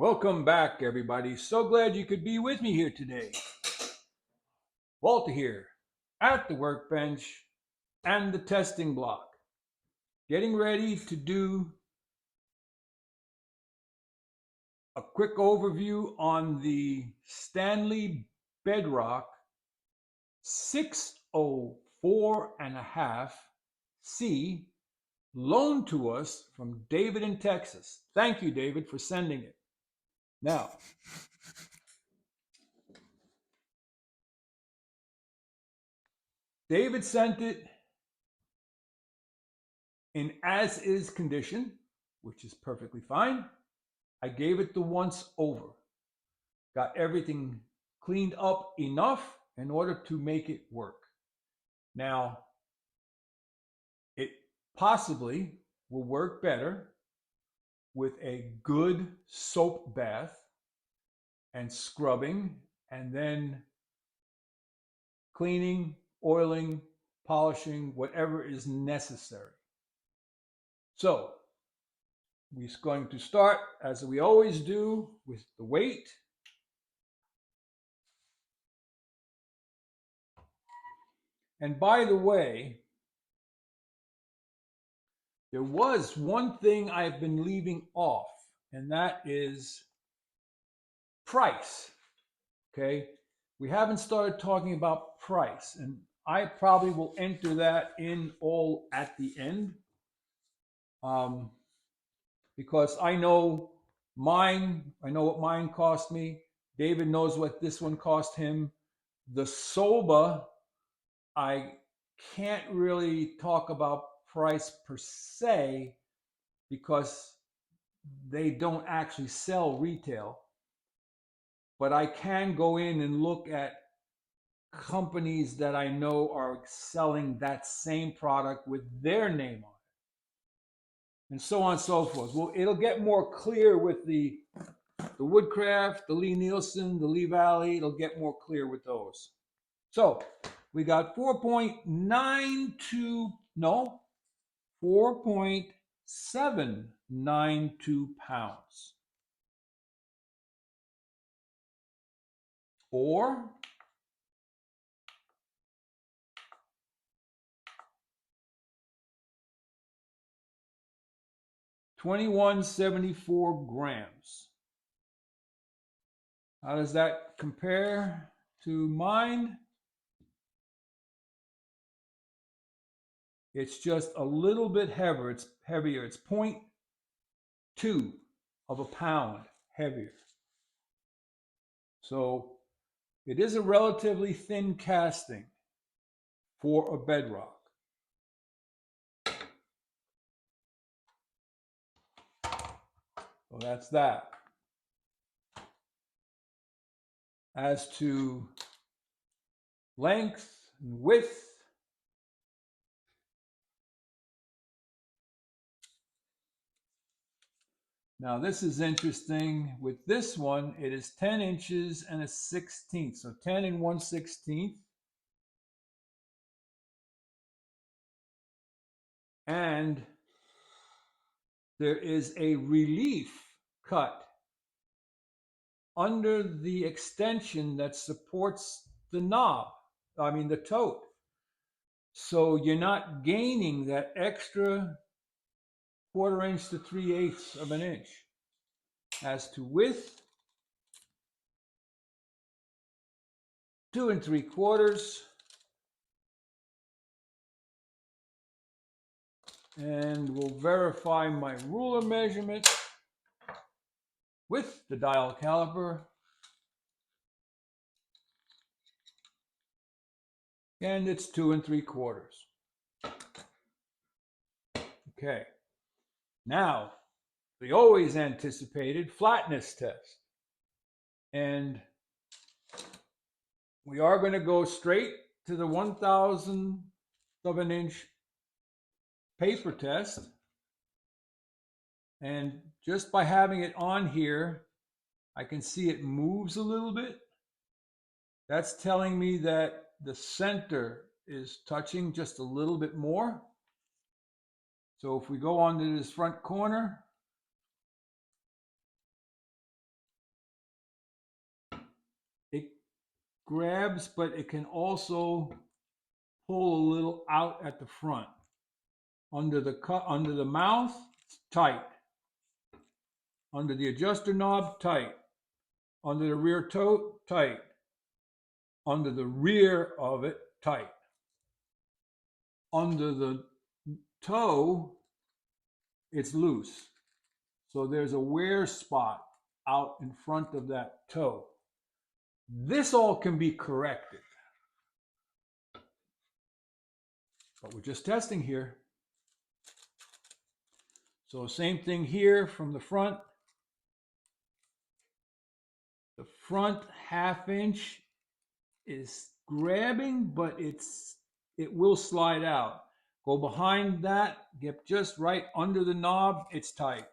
Welcome back, everybody. So glad you could be with me here today. Walter here at the workbench and the testing block, getting ready to do a quick overview on the Stanley Bedrock 604.5C loaned to us from David in Texas. Thank you, David, for sending it. Now, David sent it in as is condition, which is perfectly fine. I gave it the once over, got everything cleaned up enough in order to make it work. Now, it possibly will work better with a good soap bath and scrubbing, and then cleaning, oiling, polishing, whatever is necessary. So, we're going to start, as we always do, with the weight. And by the way, there was one thing I've been leaving off, and that is price. Okay. We haven't started talking about price, and I probably will enter that in all at the end, um, because I know what mine cost me. David knows what this one cost him. The Soba, I can't really talk about price per se because they don't actually sell retail. But I can go in and look at companies that I know are selling that same product with their name on it, and so on and so forth. Well, it'll get more clear with the Woodcraft, the Lee Nielsen, the Lee Valley. It'll get more clear with those. So we got 4.792 pounds, or 2174 grams. How does that compare to mine? It's just a little bit heavier. It's heavier. It's 0.2 of a pound heavier. So it is a relatively thin casting for a Bedrock. So that's that. As to length and width, now this is interesting. With this one, it is 10 inches and a 16th. So 10 and 1/16. And there is a relief cut under the extension that supports the knob, the tote. So you're not gaining that extra 1/4 inch to 3/8 of an inch. As to width, 2 3/4. And we'll verify my ruler measurement with the dial caliper. And it's 2 3/4. Okay. Now, the always anticipated flatness test. And we are going to go straight to the 1,000th of an inch paper test. And just by having it on here, I can see it moves a little bit. That's telling me that the center is touching just a little bit more. So if we go onto this front corner, grabs, but it can also pull a little out at the front. Under the mouth, it's tight. Under the adjuster knob, tight. Under the rear toe, tight. Under the rear of it, tight. Under the toe, it's loose. So there's a wear spot out in front of that toe. This all can be corrected. But we're just testing here. So same thing here from the front. The front ½ inch is grabbing, but it will slide out. Go behind that, get just right under the knob, it's tight.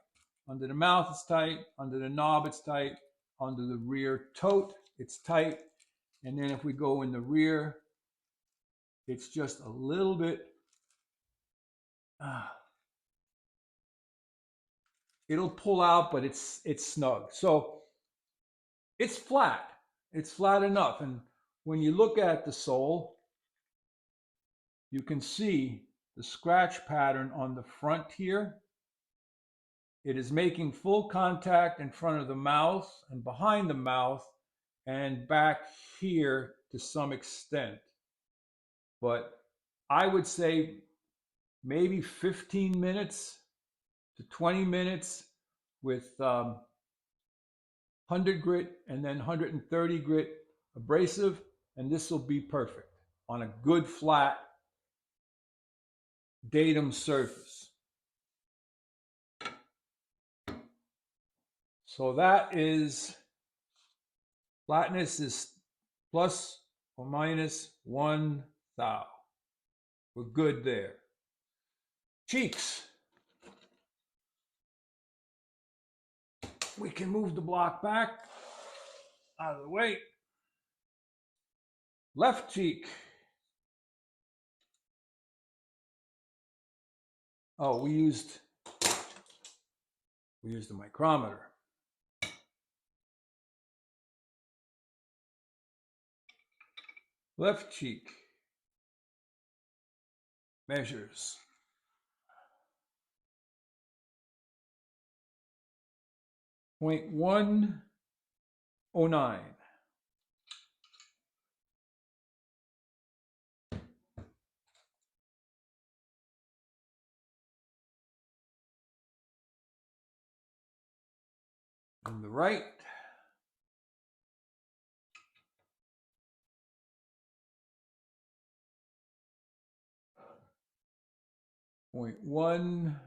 Under the mouth, it's tight. Under the knob, it's tight. Under the rear tote, it's tight. And then if we go in the rear, it's just a little bit, it'll pull out, but it's snug. So it's flat. It's flat enough. And when you look at the sole, you can see the scratch pattern on the front here. It is making full contact in front of the mouth and behind the mouth and back here to some extent. But I would say maybe 15 minutes to 20 minutes with 100 grit and then 130 grit abrasive, and this will be perfect on a good flat datum surface. So that is, flatness is plus or minus 1 thou. We're good there. Cheeks. We can move the block back out of the way. Left cheek. Oh, we used the micrometer. Left cheek measures 0.109. On the right, 0.1.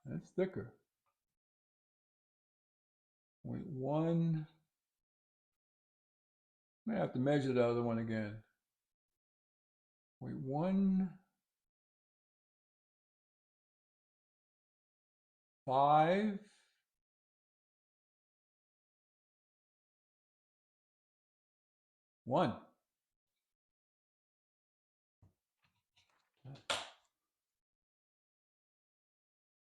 That's thicker. 0.1. I may have to measure the other one again. 0.1. 5. 1.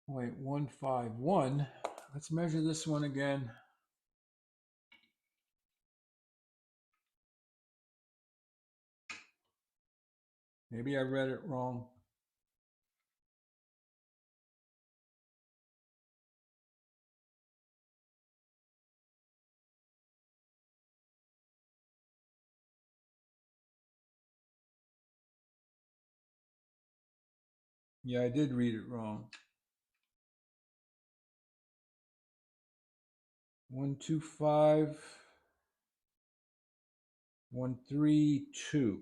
Wait, 151. Let's measure this one again. Maybe I read it wrong. Yeah, I did read it wrong. 125. 132.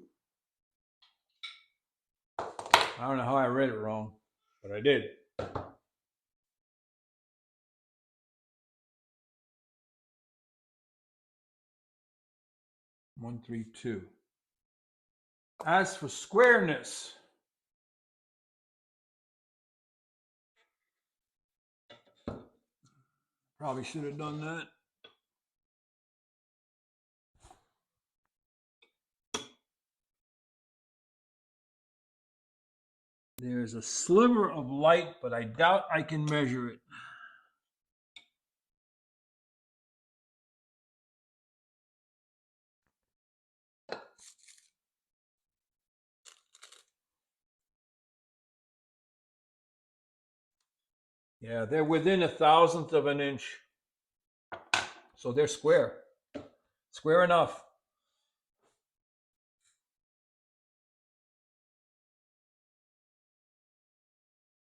I don't know how I read it wrong, but I did. One, 3, 2. As for squareness, probably should have done that. There's a sliver of light, but I doubt I can measure it. Yeah, they're within 1,000th of an inch. So they're square. Square enough.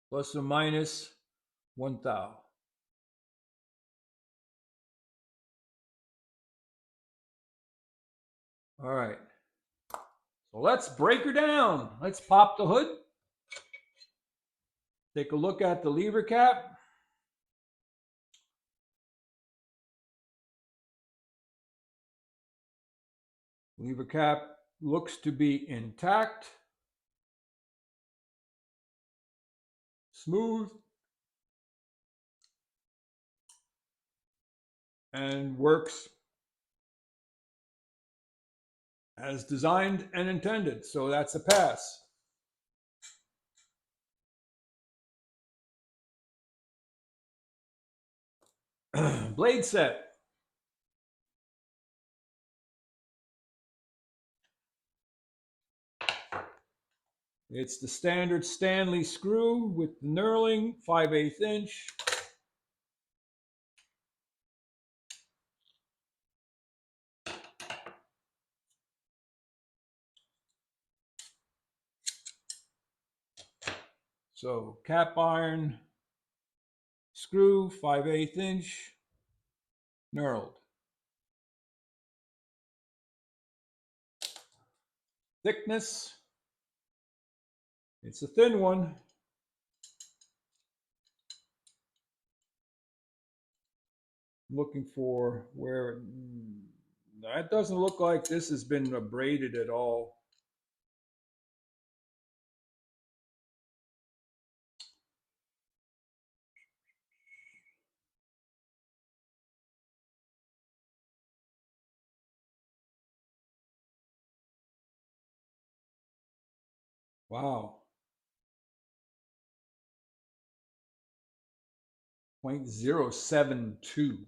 Plus or minus 1 thou. All right. So let's break her down. Let's pop the hood. Take a look at the lever cap. Lever cap looks to be intact. Smooth. And works as designed and intended. So that's a pass. Blade set. It's the standard Stanley screw with the knurling, 5/8 inch. So cap iron, screw, 5/8 inch, knurled. Thickness, it's a thin one. I'm looking for where, that doesn't look like this has been abraded at all. Wow. 0.072.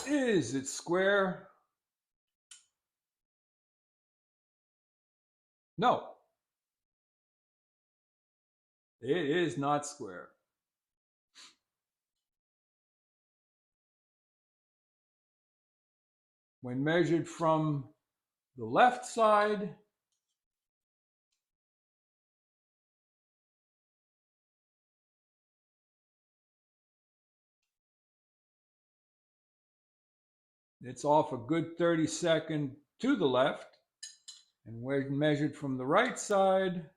Is it square? No. It is not square. When measured from the left side, it's off a good 30-second to the left. And when measured from the right side,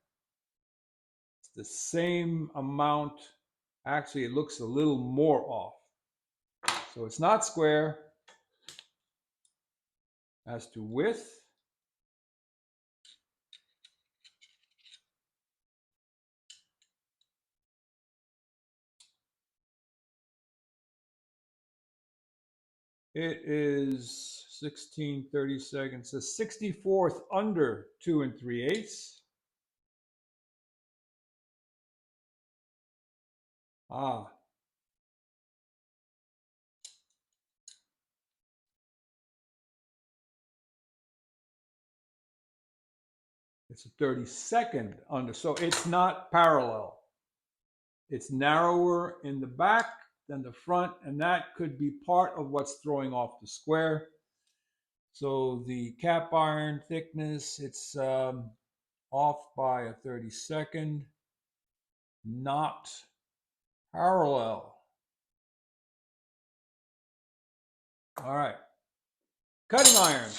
it's the same amount. Actually, it looks a little more off. So it's not square. As to width, it is 16 30-seconds, a 64th under 2 3/8. Ah. It's a 32nd under, so it's not parallel. It's narrower in the back than the front, and that could be part of what's throwing off the square. So the cap iron thickness, it's off by a 32nd, not parallel. All right, cutting iron.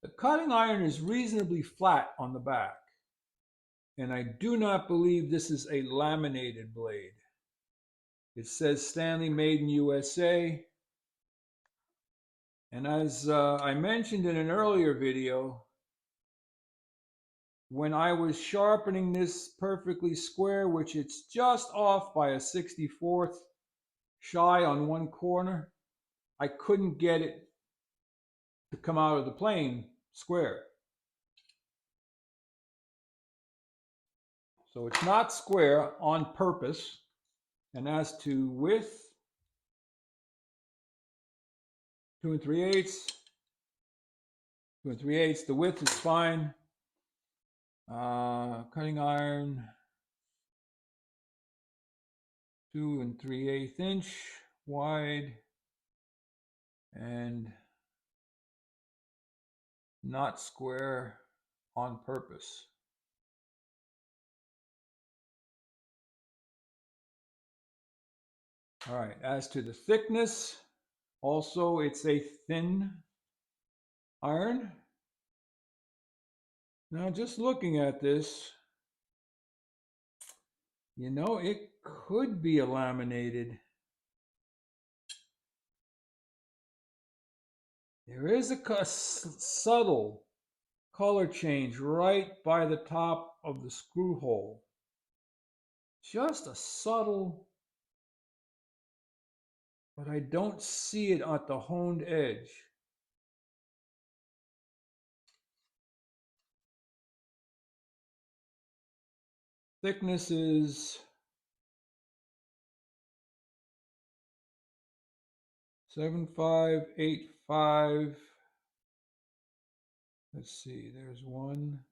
The cutting iron is reasonably flat on the back, and I do not believe this is a laminated blade. It says Stanley made in USA. And as I mentioned in an earlier video, when I was sharpening this perfectly square, which it's just off by a 64th, shy on one corner, I couldn't get it to come out of the plane square. So it's not square on purpose. And as to width, 2 3/8, 2 3/8, the width is fine. Cutting iron, 2 3/8 inch wide, and not square on purpose. All right, as to the thickness, also it's a thin iron. Now just looking at this, you know, it could be a laminated. There is a subtle color change right by the top of the screw hole. Just a subtle, but I don't see it at the honed edge. Thickness is 7585. Let's see, there's one.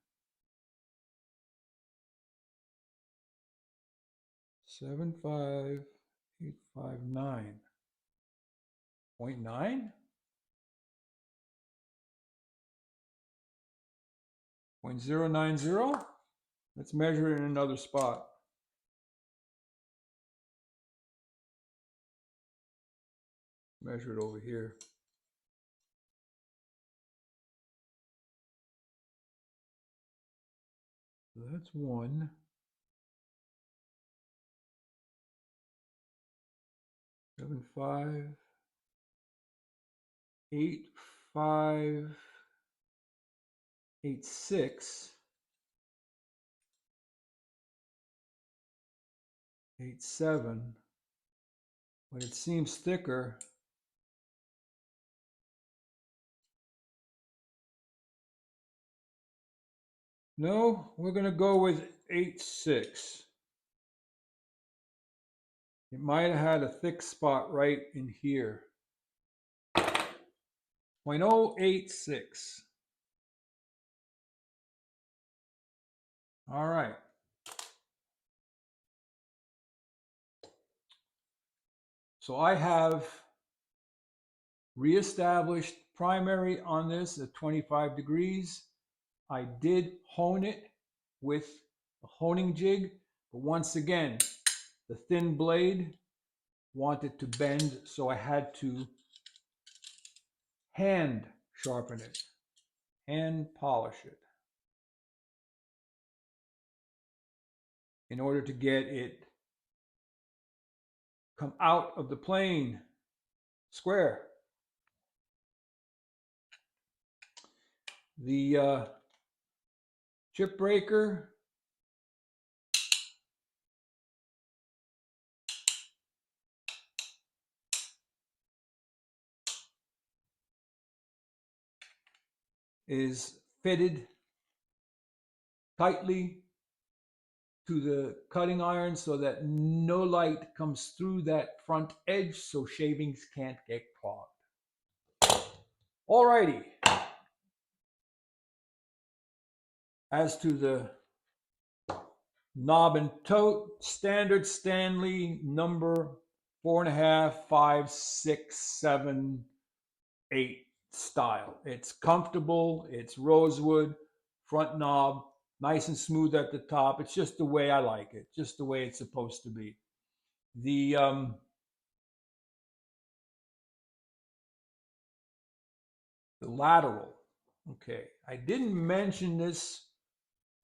75859. 0.9? 0.090? Let's measure it in another spot. Measure it over here. So that's one. 758586. 87, but it seems thicker. No, we're going to go with 86. It might have had a thick spot right in here. 0.086. All right. So I have reestablished primary on this at 25 degrees. I did hone it with a honing jig, but once again, the thin blade wanted to bend, so I had to hand sharpen it, hand polish it in order to get it come out of the plane square. The chip breaker is fitted tightly to the cutting iron so that no light comes through that front edge so shavings can't get clogged. Alrighty. As to the knob and tote, standard Stanley number 4.5, 5, 6, 7, 8 style. It's comfortable, it's rosewood, front knob, nice and smooth at the top. It's just the way I like it, just the way it's supposed to be. The lateral, okay, I didn't mention this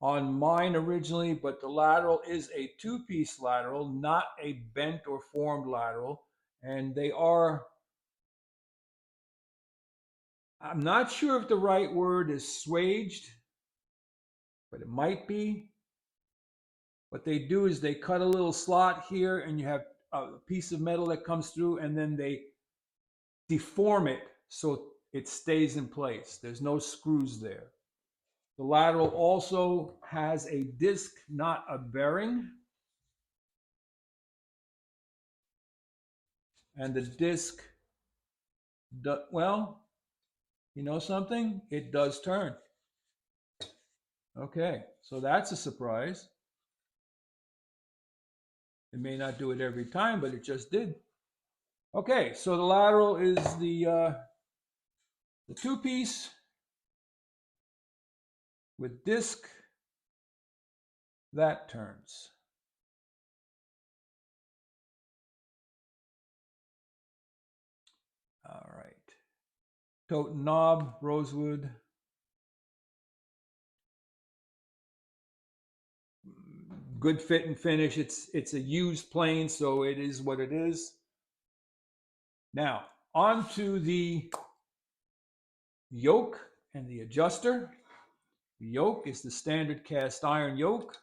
on mine originally, but the lateral is a two-piece lateral, not a bent or formed lateral, and they are, I'm not sure if the right word is swaged, but it might be. What they do is they cut a little slot here and you have a piece of metal that comes through, and then they deform it so it stays in place. There's no screws there. The lateral also has a disc, not a bearing. And the disc, well, you know something? It does turn. Okay, so that's a surprise. It may not do it every time, but it just did. Okay, so the lateral is the two-piece with disc that turns. All right. Tote knob, rosewood. Good fit and finish. It's a used plane, so it is what it is. Now, on to the yoke and the adjuster. The yoke is the standard cast iron yoke.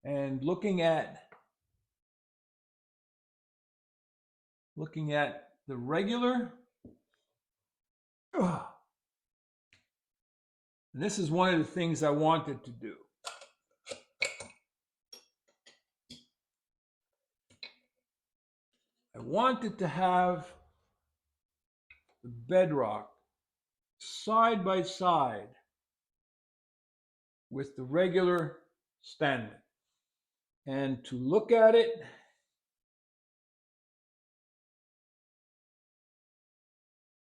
And looking at the regular, and this is one of the things I wanted to do. I wanted to have the Bedrock side by side with the regular Stanley. And to look at it,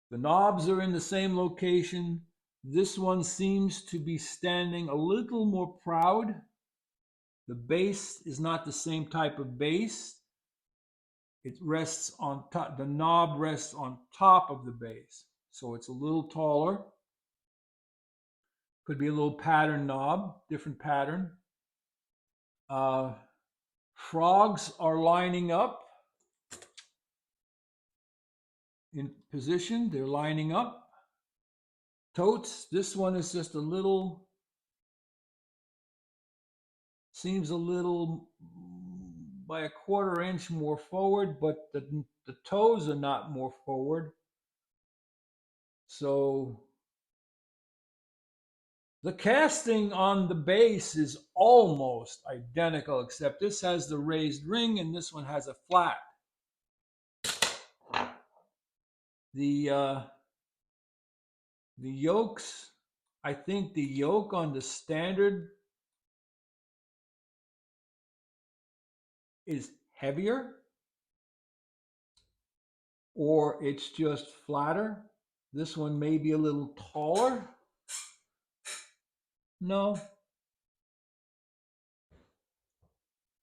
the knobs are in the same location. This one seems to be standing a little more proud. The base is not the same type of base. It rests on top, the knob rests on top of the base. So it's a little taller. Could be a little pattern knob, different pattern. Frogs are lining up in position. They're lining up. Totes, this one is just a little, seems a little by a quarter inch more forward, but the toes are not more forward. So the casting on the base is almost identical, except this has the raised ring and this one has a flat. The yokes, I think the yoke on the standard is heavier, or it's just flatter. This one may be a little taller. No.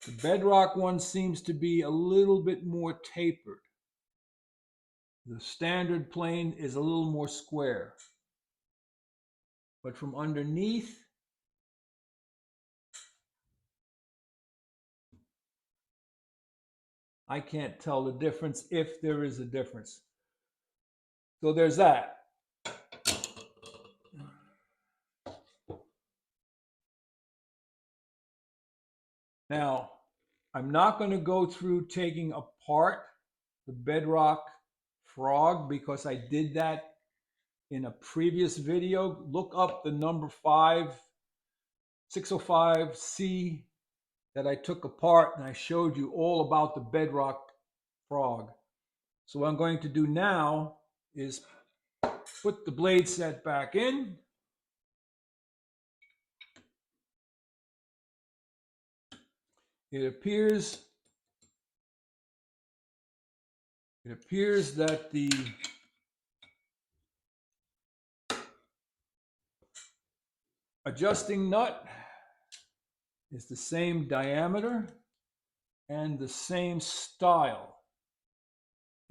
The Bedrock one seems to be a little bit more tapered. The standard plane is a little more square. But from underneath, I can't tell the difference, if there is a difference. So there's that. Now, I'm not going to go through taking apart the Bedrock frog because I did that in a previous video. Look up the number 605C that I took apart, and I showed you all about the Bedrock frog. So what I'm going to do now is put the blade set back in. It appears that the adjusting nut is the same diameter and the same style,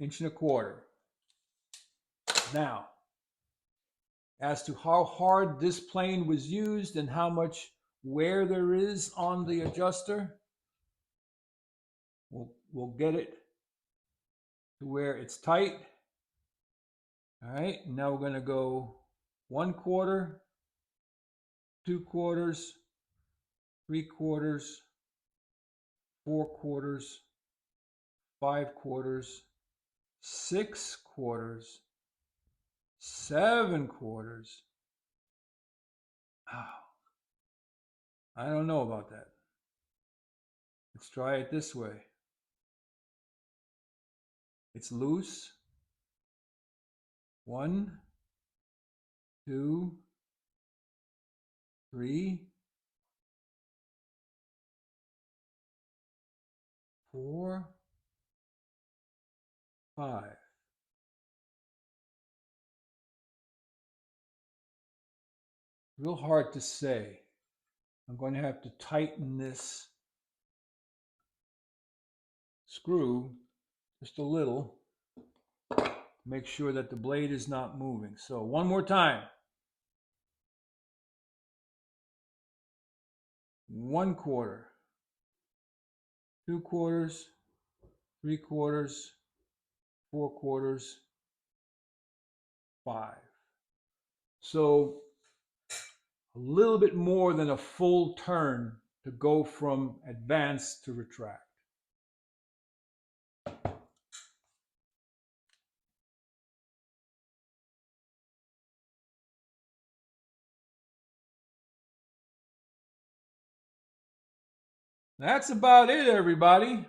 1.25 inches. Now, as to how hard this plane was used and how much wear there is on the adjuster, we'll get it to where it's tight. All right, now we're going to go 1/4, 2/4, 3/4, 4/4, 5/4, 6/4, 7/4. Oh, I don't know about that. Let's try it this way. It's loose. 1, 2, 3, 4, 5. Real hard to say. I'm going to have to tighten this screw just a little. Make sure that the blade is not moving. So one more time. 1/4, 2/4, 3/4, 4/4, 5. So a little bit more than a full turn to go from advance to retract. That's about it, everybody.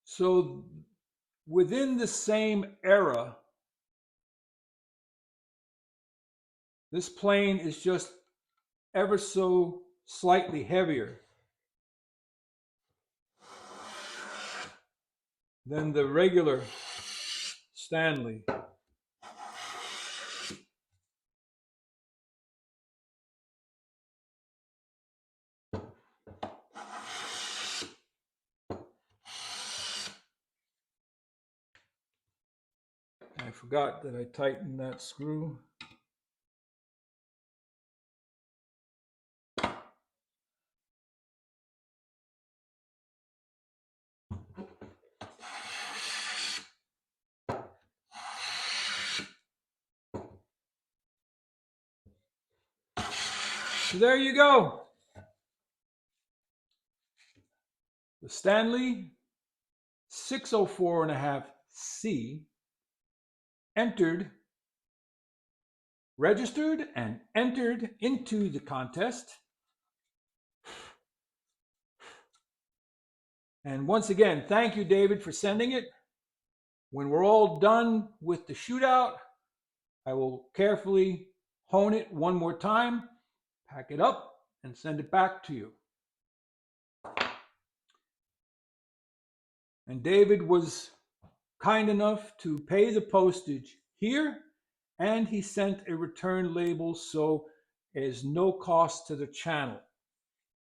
So within the same era, this plane is just ever so slightly heavier than the regular Stanley. I forgot that I tightened that screw. So there you go. The Stanley 604.5C registered and entered into the contest. And once again, thank you, David, for sending it. When we're all done with the shootout, I will carefully hone it one more time, pack it up, and send it back to you. And David was kind enough to pay the postage here, and he sent a return label, so there's no cost to the channel.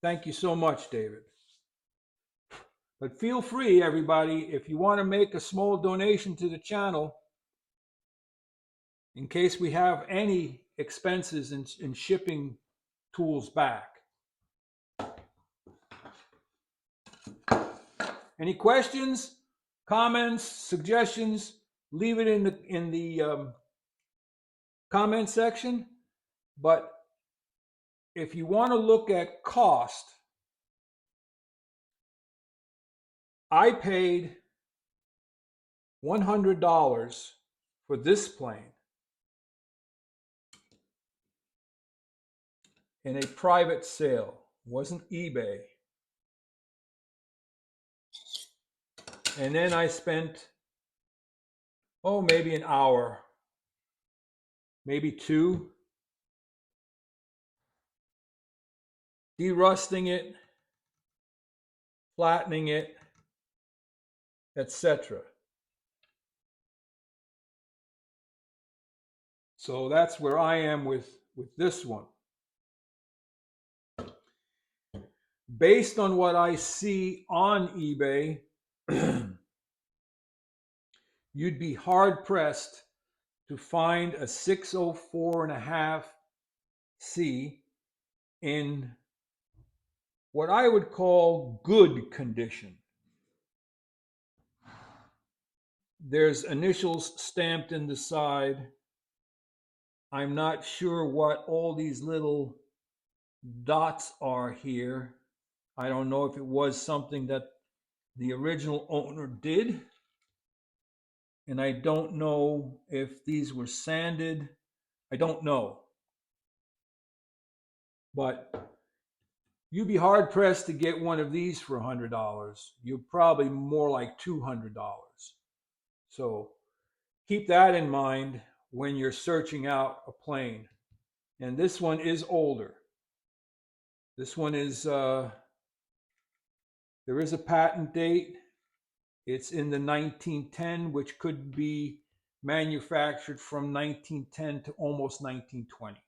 Thank you so much, David. But feel free, everybody, if you want to make a small donation to the channel, in case we have any expenses in shipping tools back. Any questions, comments, suggestions? Leave it in the comment section. But if you want to look at cost, I paid $100 for this plane in a private sale. It wasn't eBay. And then I spent, maybe an hour, maybe 2, derusting it, flattening it, etc. So that's where I am with this one. Based on what I see on eBay, you'd be hard pressed to find a 604.5C in what I would call good condition. There's initials stamped in the side. I'm not sure what all these little dots are here. I don't know if it was something that the original owner did. And I don't know if these were sanded. I don't know. But you'd be hard pressed to get one of these for $100. You're probably more like $200. So keep that in mind when you're searching out a plane. And this one is older. This one is, there is a patent date. It's in the 1910, which could be manufactured from 1910 to almost 1920.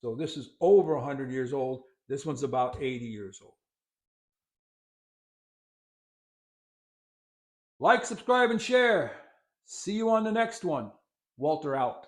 So this is over 100 years old. This one's about 80 years old. Like, subscribe, and share. See you on the next one. Walter out.